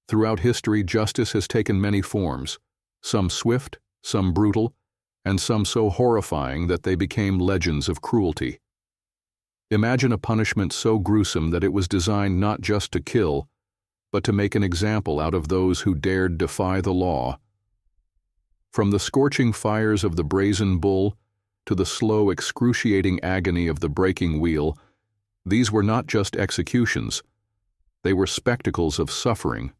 Throughout history, justice has taken many forms, some swift, some brutal, and some so horrifying that they became legends of cruelty. Imagine a punishment so gruesome that it was designed not just to kill, but to make an example out of those who dared defy the law. From the scorching fires of the Brazen Bull to the slow, excruciating agony of the breaking wheel, these were not just executions, they were spectacles of suffering.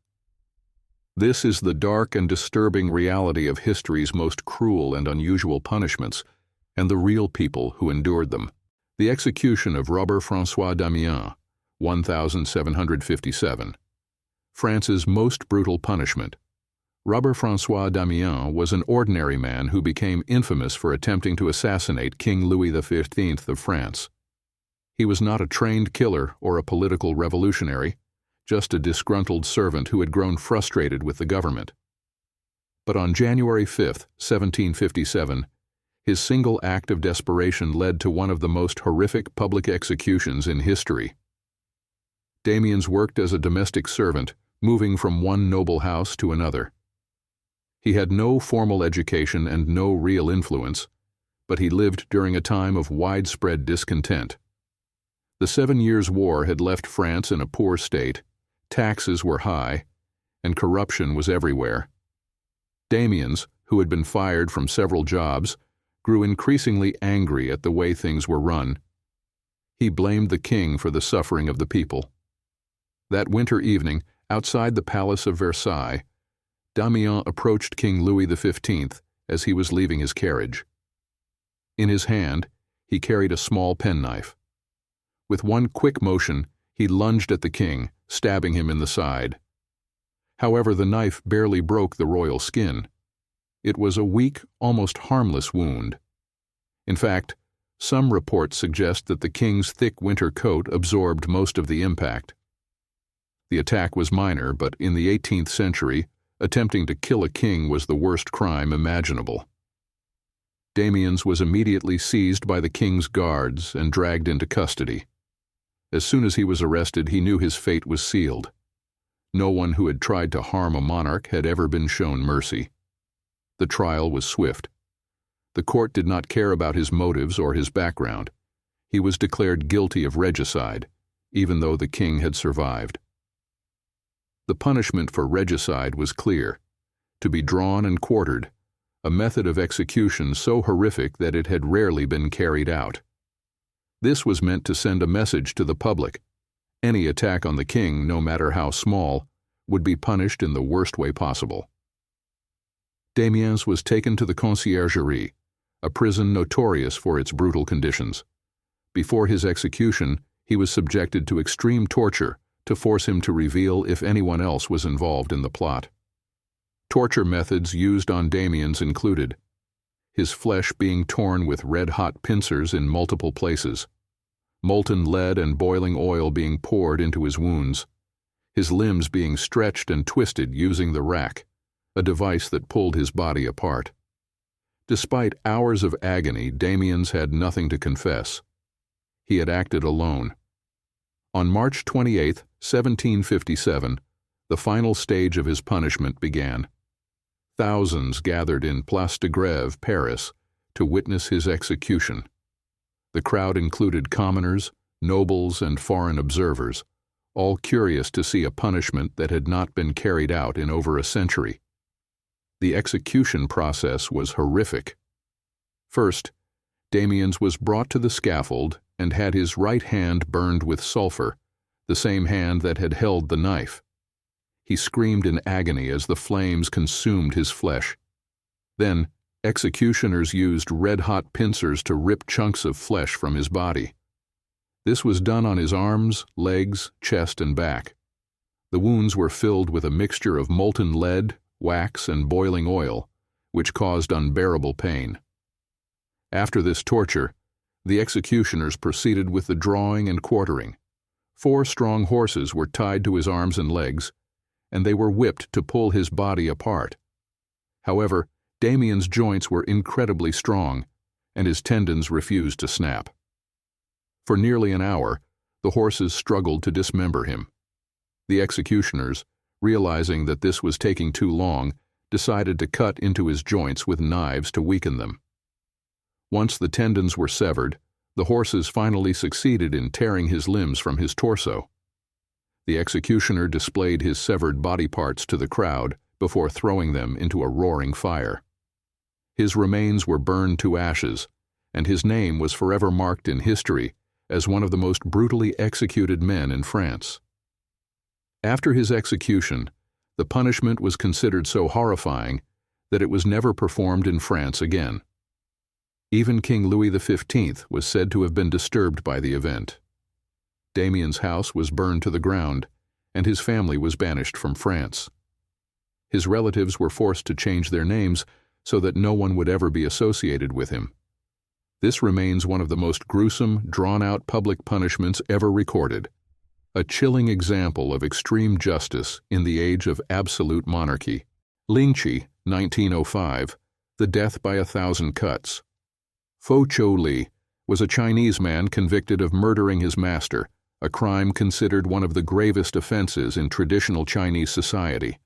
This is the dark and disturbing reality of history's most cruel and unusual punishments, and the real people who endured them. The execution of Robert-François Damiens, 1757. France's most brutal punishment. Robert-François Damiens was an ordinary man who became infamous for attempting to assassinate King Louis XV of France. He was not a trained killer or a political revolutionary, just a disgruntled servant who had grown frustrated with the government. But on January 5, 1757, his single act of desperation led to one of the most horrific public executions in history. Damiens worked as a domestic servant, moving from one noble house to another. He had no formal education and no real influence, but he lived during a time of widespread discontent. The 7 Years' War had left France in a poor state, taxes were high, and corruption was everywhere. Damiens, who had been fired from several jobs, grew increasingly angry at the way things were run. He blamed the king for the suffering of the people. That winter evening, outside the Palace of Versailles, Damiens approached King Louis XV as he was leaving his carriage. In his hand, he carried a small penknife. With one quick motion, he lunged at the king, stabbing him in the side. However, the knife barely broke the royal skin. It was a weak, almost harmless wound. In fact, some reports suggest that the king's thick winter coat absorbed most of the impact. The attack was minor, but in the 18th century, attempting to kill a king was the worst crime imaginable. Damiens was immediately seized by the king's guards and dragged into custody. As soon as he was arrested, he knew his fate was sealed. No one who had tried to harm a monarch had ever been shown mercy. The trial was swift. The court did not care about his motives or his background. He was declared guilty of regicide, even though the king had survived. The punishment for regicide was clear: to be drawn and quartered, a method of execution so horrific that it had rarely been carried out. This was meant to send a message to the public. Any attack on the king, no matter how small, would be punished in the worst way possible. Damiens was taken to the Conciergerie, a prison notorious for its brutal conditions. Before his execution, he was subjected to extreme torture to force him to reveal if anyone else was involved in the plot. Torture methods used on Damiens included his flesh being torn with red-hot pincers in multiple places, molten lead and boiling oil being poured into his wounds, his limbs being stretched and twisted using the rack, a device that pulled his body apart. Despite hours of agony, Damiens had nothing to confess. He had acted alone. On March 28, 1757, the final stage of his punishment began. Thousands gathered in Place de Grève, Paris, to witness his execution. The crowd included commoners, nobles, and foreign observers, all curious to see a punishment that had not been carried out in over a century. The execution process was horrific. First, Damiens was brought to the scaffold and had his right hand burned with sulfur, the same hand that had held the knife. He screamed in agony as the flames consumed his flesh. Then, executioners used red-hot pincers to rip chunks of flesh from his body. This was done on his arms, legs, chest, and back. The wounds were filled with a mixture of molten lead, wax, and boiling oil, which caused unbearable pain. After this torture, the executioners proceeded with the drawing and quartering. 4 strong horses were tied to his arms and legs, and they were whipped to pull his body apart. However, Damiens' joints were incredibly strong, and his tendons refused to snap. For nearly an hour, the horses struggled to dismember him. The executioners, realizing that this was taking too long, decided to cut into his joints with knives to weaken them. Once the tendons were severed, the horses finally succeeded in tearing his limbs from his torso. The executioner displayed his severed body parts to the crowd before throwing them into a roaring fire. His remains were burned to ashes, and his name was forever marked in history as one of the most brutally executed men in France. After his execution, the punishment was considered so horrifying that it was never performed in France again. Even King Louis XV was said to have been disturbed by the event. Damiens' house was burned to the ground, and his family was banished from France. His relatives were forced to change their names so that no one would ever be associated with him. This remains one of the most gruesome, drawn-out public punishments ever recorded, a chilling example of extreme justice in the age of absolute monarchy. Lingchi, 1905, The Death by 1,000 Cuts. Fo Chou Li was a Chinese man convicted of murdering his master, a crime considered one of the gravest offenses in traditional Chinese society.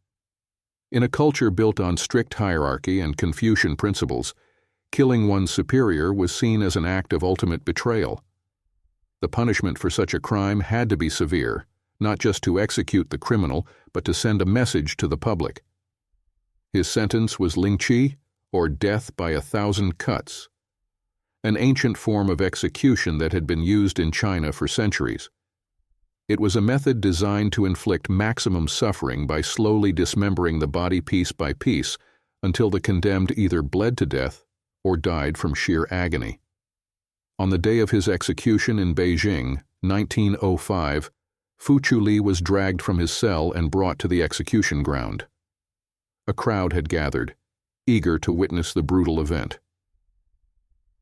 In a culture built on strict hierarchy and Confucian principles, killing one's superior was seen as an act of ultimate betrayal. The punishment for such a crime had to be severe, not just to execute the criminal, but to send a message to the public. His sentence was Lingchi, or death by 1,000 cuts, an ancient form of execution that had been used in China for centuries. It was a method designed to inflict maximum suffering by slowly dismembering the body piece by piece until the condemned either bled to death or died from sheer agony. On the day of his execution in Beijing, 1905, Fu Chu-li was dragged from his cell and brought to the execution ground. A crowd had gathered, eager to witness the brutal event.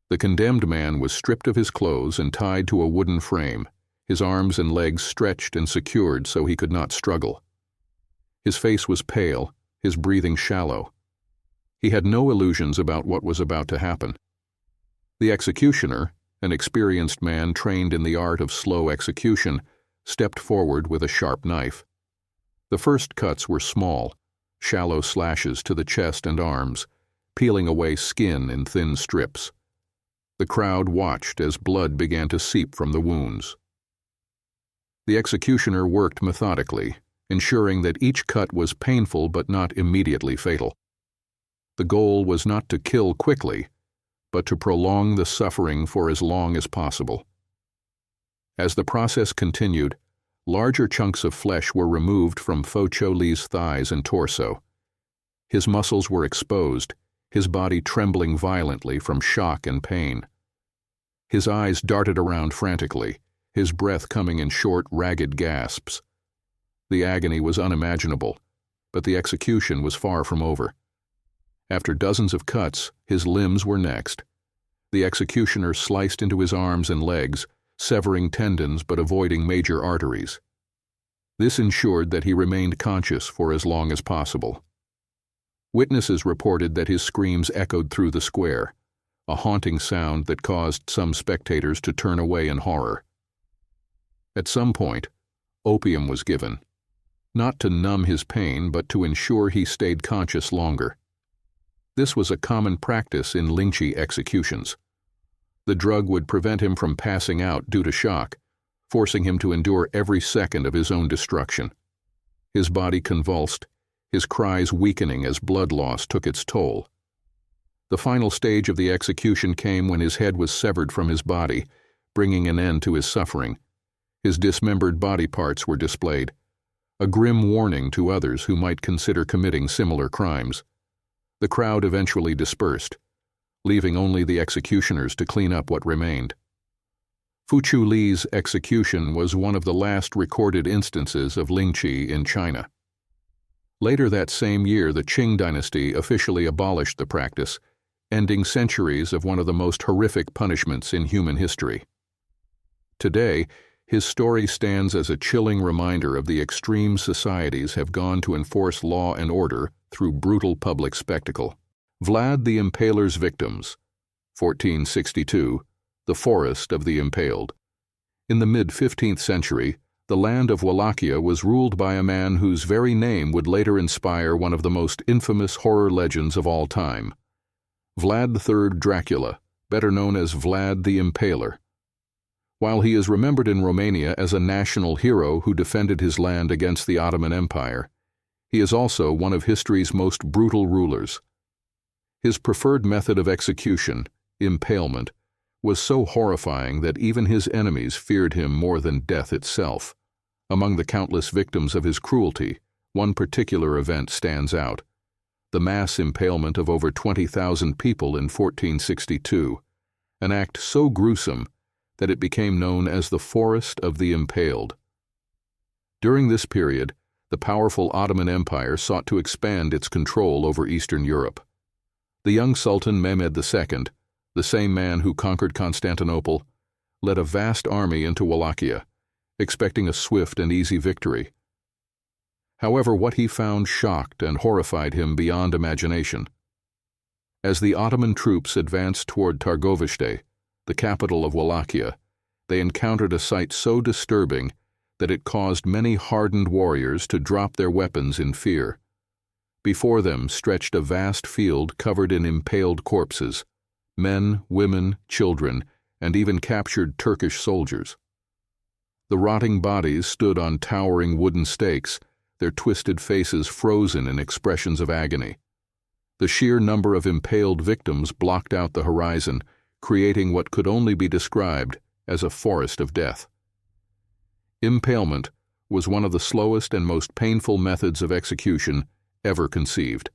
The condemned man was stripped of his clothes and tied to a wooden frame, his arms and legs stretched and secured so he could not struggle. His face was pale, his breathing shallow. He had no illusions about what was about to happen. The executioner, an experienced man trained in the art of slow execution, stepped forward with a sharp knife. The first cuts were small, shallow slashes to the chest and arms, peeling away skin in thin strips. The crowd watched as blood began to seep from the wounds. The executioner worked methodically, ensuring that each cut was painful but not immediately fatal. The goal was not to kill quickly, but to prolong the suffering for as long as possible. As the process continued, larger chunks of flesh were removed from Fo Chou-li's thighs and torso. His muscles were exposed, his body trembling violently from shock and pain. His eyes darted around frantically, his breath coming in short, ragged gasps. The agony was unimaginable, but the execution was far from over. After dozens of cuts, his limbs were next. The executioner sliced into his arms and legs, severing tendons but avoiding major arteries. This ensured that he remained conscious for as long as possible. Witnesses reported that his screams echoed through the square, a haunting sound that caused some spectators to turn away in horror. At some point, opium was given, not to numb his pain but to ensure he stayed conscious longer. This was a common practice in Lingchi executions. The drug would prevent him from passing out due to shock, forcing him to endure every second of his own destruction. His body convulsed, his cries weakening as blood loss took its toll. The final stage of the execution came when his head was severed from his body, bringing an end to his suffering. His dismembered body parts were displayed, a grim warning to others who might consider committing similar crimes. The crowd eventually dispersed, leaving only the executioners to clean up what remained. Fu Chu-li's execution was one of the last recorded instances of Lingchi in China. Later that same year, the Qing dynasty officially abolished the practice, ending centuries of one of the most horrific punishments in human history. Today, his story stands as a chilling reminder of the extreme societies have gone to enforce law and order through brutal public spectacle. Vlad the Impaler's victims, 1462, the Forest of the Impaled. In the mid-15th century, the land of Wallachia was ruled by a man whose very name would later inspire one of the most infamous horror legends of all time, Vlad III Dracula, better known as Vlad the Impaler. While he is remembered in Romania as a national hero who defended his land against the Ottoman Empire, he is also one of history's most brutal rulers. His preferred method of execution, impalement, was so horrifying that even his enemies feared him more than death itself. Among the countless victims of his cruelty, one particular event stands out: the mass impalement of over 20,000 people in 1462, an act so gruesome that it became known as the Forest of the Impaled. During this period, the powerful Ottoman Empire sought to expand its control over Eastern Europe. The young Sultan Mehmed II, the same man who conquered Constantinople, led a vast army into Wallachia, expecting a swift and easy victory. However, what he found shocked and horrified him beyond imagination. As the Ottoman troops advanced toward Targoviste, the capital of Wallachia, they encountered a sight so disturbing that it caused many hardened warriors to drop their weapons in fear. Before them stretched a vast field covered in impaled corpses, men, women, children, and even captured Turkish soldiers. The rotting bodies stood on towering wooden stakes, their twisted faces frozen in expressions of agony. The sheer number of impaled victims blocked out the horizon, creating what could only be described as a forest of death. Impalement was one of the slowest and most painful methods of execution ever conceived.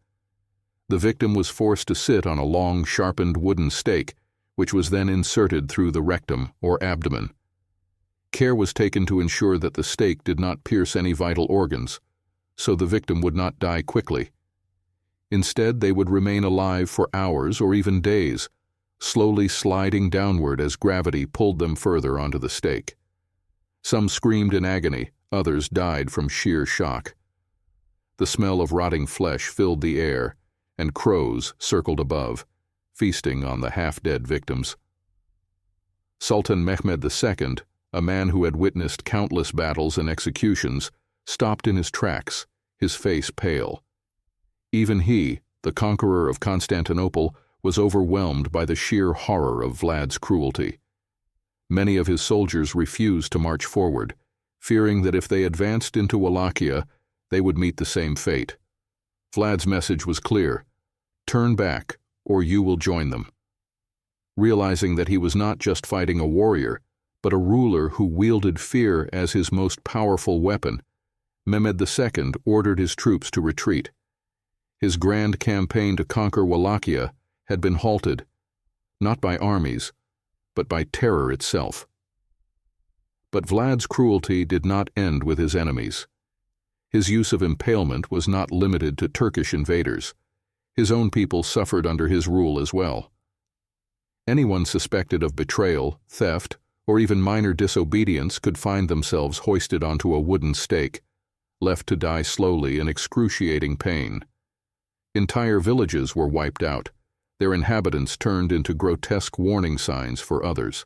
The victim was forced to sit on a long, sharpened wooden stake, which was then inserted through the rectum or abdomen. Care was taken to ensure that the stake did not pierce any vital organs, so the victim would not die quickly. Instead, they would remain alive for hours or even days, slowly sliding downward as gravity pulled them further onto the stake. Some screamed in agony, others died from sheer shock. The smell of rotting flesh filled the air, and crows circled above, feasting on the half-dead victims. Sultan Mehmed II, a man who had witnessed countless battles and executions, stopped in his tracks, his face pale. Even he, the conqueror of Constantinople, was overwhelmed by the sheer horror of Vlad's cruelty. Many of his soldiers refused to march forward, fearing that if they advanced into Wallachia, they would meet the same fate. Vlad's message was clear: turn back, or you will join them. Realizing that he was not just fighting a warrior, but a ruler who wielded fear as his most powerful weapon, Mehmed II ordered his troops to retreat. His grand campaign to conquer Wallachia had been halted, not by armies, but by terror itself. But Vlad's cruelty did not end with his enemies. His use of impalement was not limited to Turkish invaders. His own people suffered under his rule as well. Anyone suspected of betrayal, theft, or even minor disobedience could find themselves hoisted onto a wooden stake, left to die slowly in excruciating pain. Entire villages were wiped out, their inhabitants turned into grotesque warning signs for others.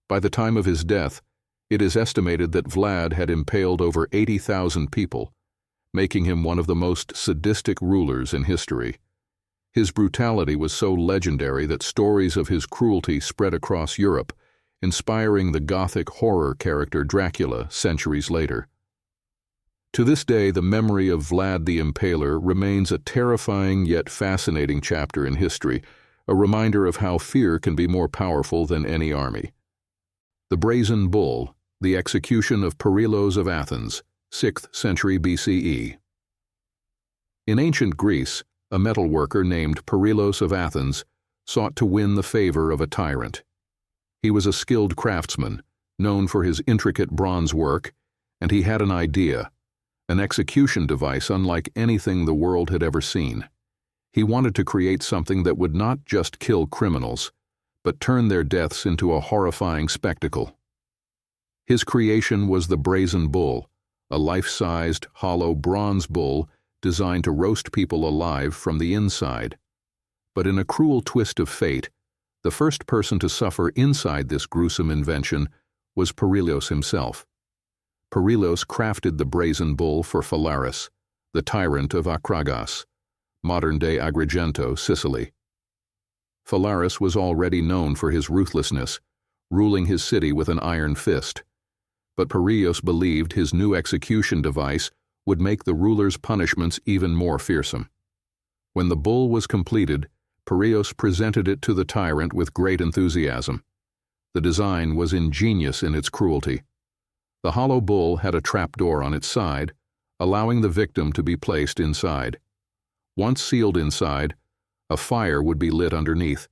By the time of his death, it is estimated that Vlad had impaled over 80,000 people, making him one of the most sadistic rulers in history. His brutality was so legendary that stories of his cruelty spread across Europe, inspiring the Gothic horror character Dracula centuries later. To this day, the memory of Vlad the Impaler remains a terrifying yet fascinating chapter in history, a reminder of how fear can be more powerful than any army. The Brazen Bull, the execution of Perilos of Athens, 6th century BCE. In ancient Greece, a metal worker named Perilos of Athens sought to win the favor of a tyrant. He was a skilled craftsman, known for his intricate bronze work, and he had an idea: an execution device unlike anything the world had ever seen. He wanted to create something that would not just kill criminals, but turn their deaths into a horrifying spectacle. His creation was the Brazen Bull, a life-sized, hollow bronze bull designed to roast people alive from the inside. But in a cruel twist of fate, the first person to suffer inside this gruesome invention was Perilos himself. Perilos crafted the Brazen Bull for Phalaris, the tyrant of Akragas, modern-day Agrigento, Sicily. Phalaris was already known for his ruthlessness, ruling his city with an iron fist. But Perilos believed his new execution device would make the ruler's punishments even more fearsome. When the bull was completed, Perilos presented it to the tyrant with great enthusiasm. The design was ingenious in its cruelty. The hollow bull had a trapdoor on its side, allowing the victim to be placed inside. Once sealed inside, a fire would be lit underneath,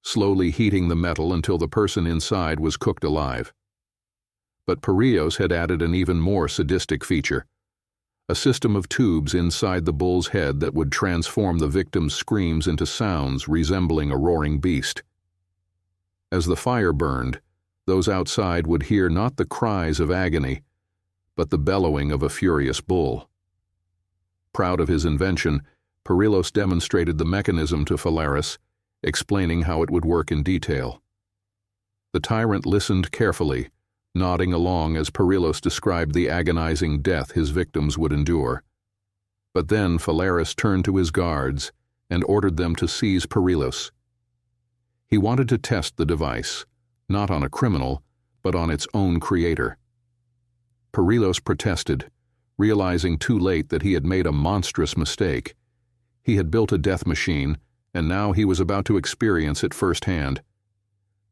slowly heating the metal until the person inside was cooked alive. But Perilos had added an even more sadistic feature: a system of tubes inside the bull's head that would transform the victim's screams into sounds resembling a roaring beast. As the fire burned, those outside would hear not the cries of agony, but the bellowing of a furious bull. Proud of his invention, Perilos demonstrated the mechanism to Phalaris, explaining how it would work in detail. The tyrant listened carefully, nodding along as Perilos described the agonizing death his victims would endure. But then Phalaris turned to his guards and ordered them to seize Perilos. He wanted to test the device, not on a criminal, but on its own creator. Perilos protested, realizing too late that he had made a monstrous mistake. He had built a death machine, and now he was about to experience it firsthand.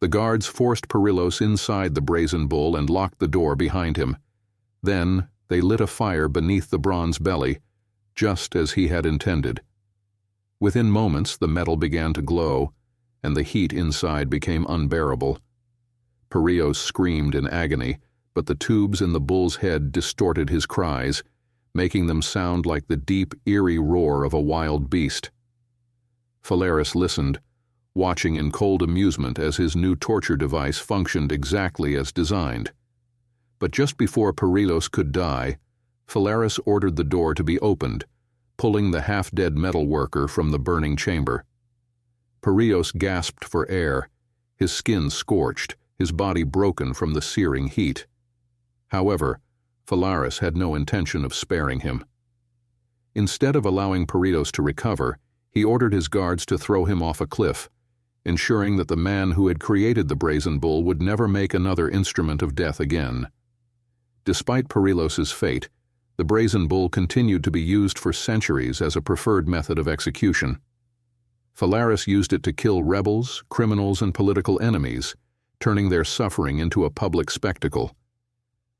The guards forced Perilos inside the Brazen Bull and locked the door behind him. Then they lit a fire beneath the bronze belly, just as he had intended. Within moments, the metal began to glow, and the heat inside became unbearable. Perilos screamed in agony, but the tubes in the bull's head distorted his cries, making them sound like the deep, eerie roar of a wild beast. Phalaris listened, watching in cold amusement as his new torture device functioned exactly as designed. But just before Perilos could die, Phalaris ordered the door to be opened, pulling the half-dead metal worker from the burning chamber. Perilos gasped for air, his skin scorched, his body broken from the searing heat. However, Phalaris had no intention of sparing him. Instead of allowing Perilos to recover, he ordered his guards to throw him off a cliff, ensuring that the man who had created the Brazen Bull would never make another instrument of death again. Despite Perilos's fate, the Brazen Bull continued to be used for centuries as a preferred method of execution. Phalaris used it to kill rebels, criminals, and political enemies, turning their suffering into a public spectacle.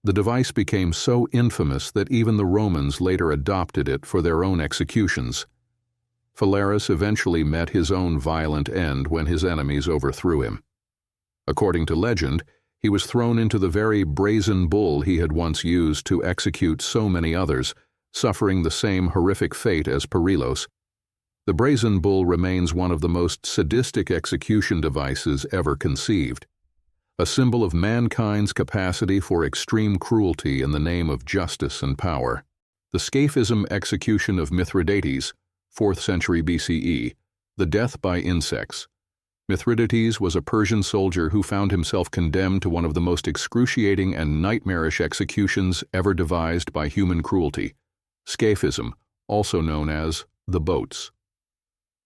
The device became so infamous that even the Romans later adopted it for their own executions. Phalaris eventually met his own violent end when his enemies overthrew him. According to legend, he was thrown into the very Brazen Bull he had once used to execute so many others, suffering the same horrific fate as Perilos. The Brazen Bull remains one of the most sadistic execution devices ever conceived, a symbol of mankind's capacity for extreme cruelty in the name of justice and power. The Scaphism execution of Mithridates, 4th century BCE, the death by insects. Mithridates was a Persian soldier who found himself condemned to one of the most excruciating and nightmarish executions ever devised by human cruelty, Scaphism, also known as the boats.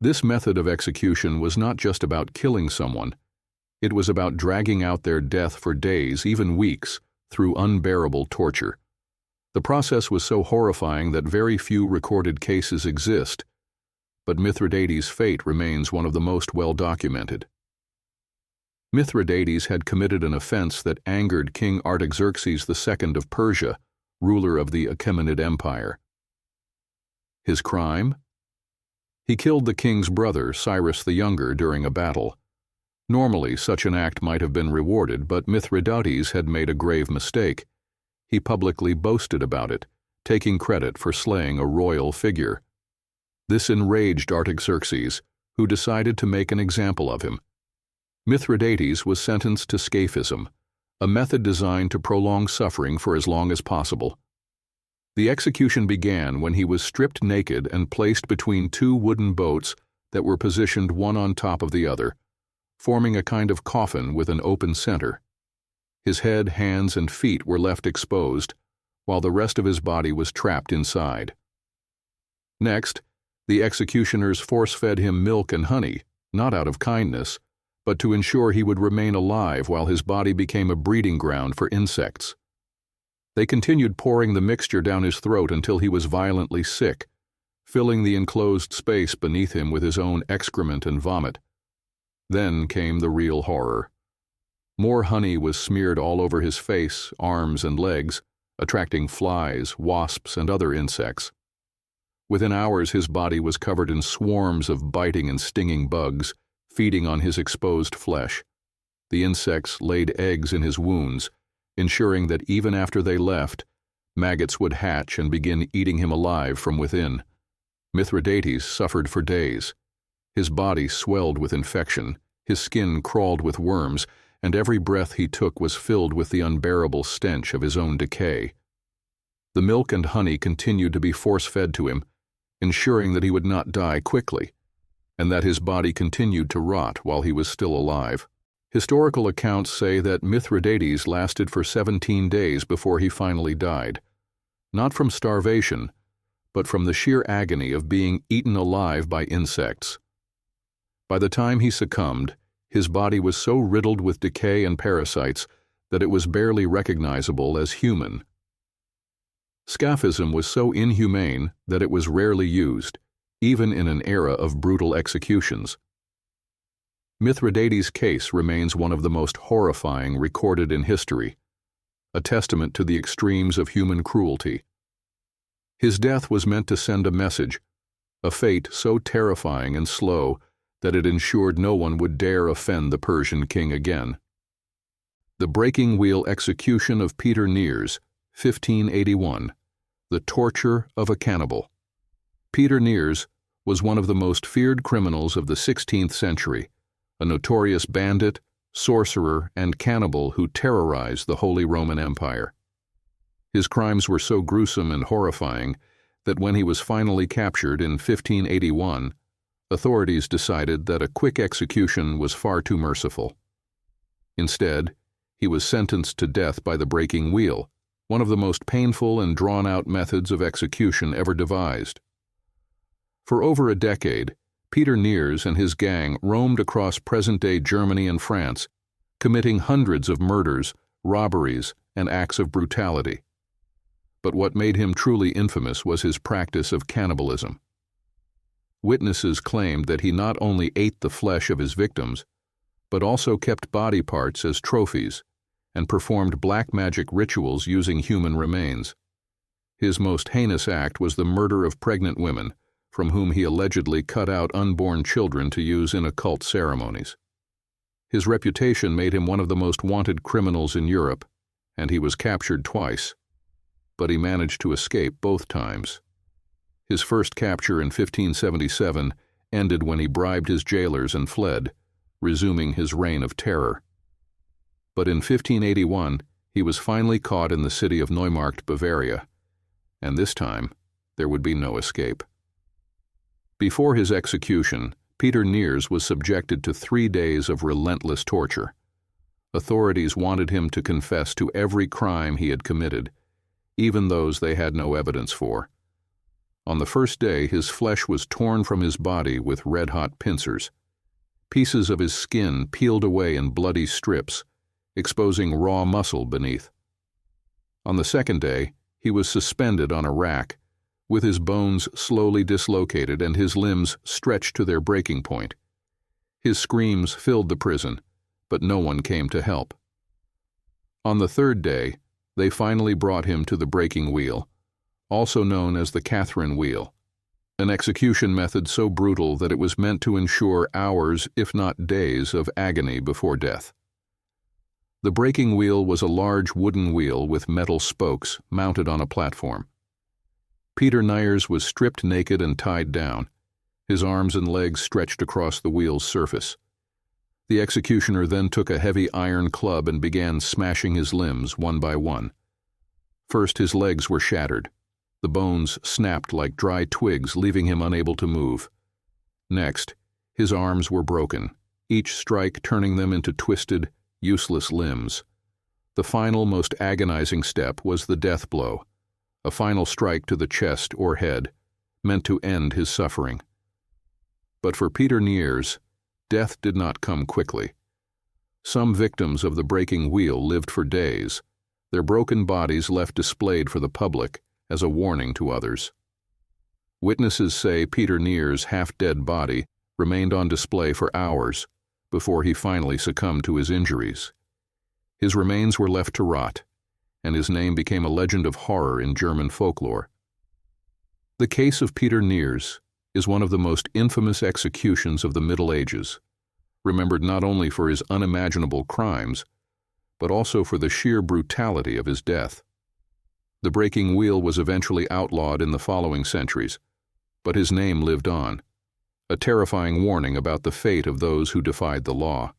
This method of execution was not just about killing someone. It was about dragging out their death for days, even weeks, through unbearable torture. The process was so horrifying that very few recorded cases exist, but Mithridates' fate remains one of the most well-documented. Mithridates had committed an offense that angered King Artaxerxes II of Persia, ruler of the Achaemenid Empire. His crime? He killed the king's brother, Cyrus the Younger, during a battle. Normally, such an act might have been rewarded, but Mithridates had made a grave mistake. He publicly boasted about it, taking credit for slaying a royal figure. This enraged Artaxerxes, who decided to make an example of him. Mithridates was sentenced to Scaphism, a method designed to prolong suffering for as long as possible. The execution began when he was stripped naked and placed between two wooden boats that were positioned one on top of the other, forming a kind of coffin with an open center. His head, hands, and feet were left exposed, while the rest of his body was trapped inside. Next, the executioners force-fed him milk and honey, not out of kindness, but to ensure he would remain alive while his body became a breeding ground for insects. They continued pouring the mixture down his throat until he was violently sick, filling the enclosed space beneath him with his own excrement and vomit. Then came the real horror. More honey was smeared all over his face, arms, and legs, attracting flies, wasps, and other insects. Within hours, his body was covered in swarms of biting and stinging bugs, feeding on his exposed flesh. The insects laid eggs in his wounds, ensuring that even after they left, maggots would hatch and begin eating him alive from within. Mithridates suffered for days. His body swelled with infection, his skin crawled with worms, and every breath he took was filled with the unbearable stench of his own decay. The milk and honey continued to be force-fed to him, ensuring that he would not die quickly, and that his body continued to rot while he was still alive. Historical accounts say that Mithridates lasted for 17 days before he finally died, not from starvation, but from the sheer agony of being eaten alive by insects. By the time he succumbed, his body was so riddled with decay and parasites that it was barely recognizable as human. Scaphism was so inhumane that it was rarely used, even in an era of brutal executions. Mithridates' case remains one of the most horrifying recorded in history, a testament to the extremes of human cruelty. His death was meant to send a message, a fate so terrifying and slow that it ensured no one would dare offend the Persian king again. The breaking wheel execution of Peter Neers, 1581, the torture of a cannibal. Peter Neers was one of the most feared criminals of the 16th century, a notorious bandit, sorcerer, and cannibal who terrorized the Holy Roman Empire. His crimes were so gruesome and horrifying that when he was finally captured in 1581, authorities decided that a quick execution was far too merciful. Instead, he was sentenced to death by the breaking wheel, one of the most painful and drawn-out methods of execution ever devised. For over a decade, Peter Neers and his gang roamed across present-day Germany and France, committing hundreds of murders, robberies, and acts of brutality. But what made him truly infamous was his practice of cannibalism. Witnesses claimed that he not only ate the flesh of his victims, but also kept body parts as trophies and performed black magic rituals using human remains. His most heinous act was the murder of pregnant women, from whom he allegedly cut out unborn children to use in occult ceremonies. His reputation made him one of the most wanted criminals in Europe, and he was captured twice, but he managed to escape both times. His first capture in 1577 ended when he bribed his jailers and fled, resuming his reign of terror. But in 1581, he was finally caught in the city of Neumarkt, Bavaria, and this time there would be no escape. Before his execution, Peter Neers was subjected to 3 days of relentless torture. Authorities wanted him to confess to every crime he had committed, even those they had no evidence for. On the first day, his flesh was torn from his body with red-hot pincers. Pieces of his skin peeled away in bloody strips, exposing raw muscle beneath. On the second day, he was suspended on a rack, with his bones slowly dislocated and his limbs stretched to their breaking point. His screams filled the prison, but no one came to help. On the third day, they finally brought him to the breaking wheel, also known as the Catherine wheel, an execution method so brutal that it was meant to ensure hours, if not days, of agony before death. The breaking wheel was a large wooden wheel with metal spokes mounted on a platform. Peter Neers was stripped naked and tied down, his arms and legs stretched across the wheel's surface. The executioner then took a heavy iron club and began smashing his limbs one by one. First, his legs were shattered. The bones snapped like dry twigs, leaving him unable to move. Next, his arms were broken, each strike turning them into twisted, useless limbs. The final, most agonizing step was the death blow, a final strike to the chest or head, meant to end his suffering. But for Peter Niers, death did not come quickly. Some victims of the breaking wheel lived for days, their broken bodies left displayed for the public as a warning to others. Witnesses say Peter Niers' half-dead body remained on display for hours before he finally succumbed to his injuries. His remains were left to rot, and his name became a legend of horror in German folklore. The case of Peter Niers is one of the most infamous executions of the Middle Ages, remembered not only for his unimaginable crimes, but also for the sheer brutality of his death. The breaking wheel was eventually outlawed in the following centuries, but his name lived on, a terrifying warning about the fate of those who defied the law.